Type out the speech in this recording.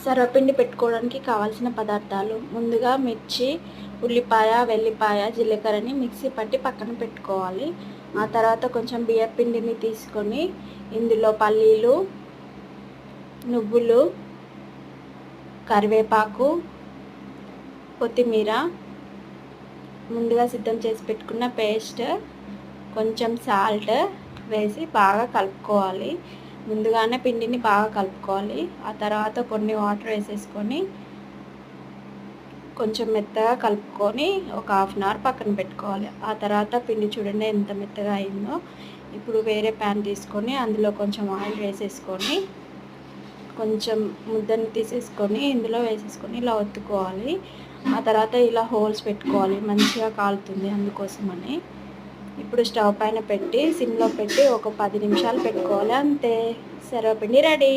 సర్వపిండి పెట్టుకోవడానికి కావాల్సిన పదార్థాలు ముందుగా మిర్చి, ఉల్లిపాయ, వెల్లిపాయ, జీలకర్రని మిక్సీ పట్టి పక్కన పెట్టుకోవాలి. ఆ తర్వాత కొంచెం బియ్యపిండిని తీసుకొని ఇందులో పల్లీలు, నువ్వులు, కరివేపాకు, కొత్తిమీర, ముందుగా సిద్ధం చేసి పెట్టుకున్న పేస్ట్, కొంచెం సాల్ట్ వేసి బాగా కలుపుకోవాలి. ముందుగానే పిండిని బాగా కలుపుకోవాలి. ఆ తర్వాత కొన్ని వాటర్ వేసేసుకొని కొంచెం మెత్తగా కలుపుకొని ఒక హాఫ్ అన్ అవర్ పక్కన పెట్టుకోవాలి. ఆ తర్వాత పిండి చూడండి ఎంత మెత్తగా అయిందో. ఇప్పుడు వేరే ప్యాన్ తీసుకొని అందులో కొంచెం ఆయిల్ వేసేసుకొని కొంచెం ముద్దను తీసేసుకొని ఇందులో వేసేసుకొని ఇలా ఒత్తుకోవాలి. ఆ తర్వాత ఇలా హోల్స్ పెట్టుకోవాలి, మంచిగా కాలుతుంది అందుకోసమని. ఇప్పుడు స్టవ్ పైన పెట్టి సిమ్లో పెట్టి ఒక 10 నిమిషాలు పెట్టుకోవాలి. అంతే, సర్వపిండి రెడీ.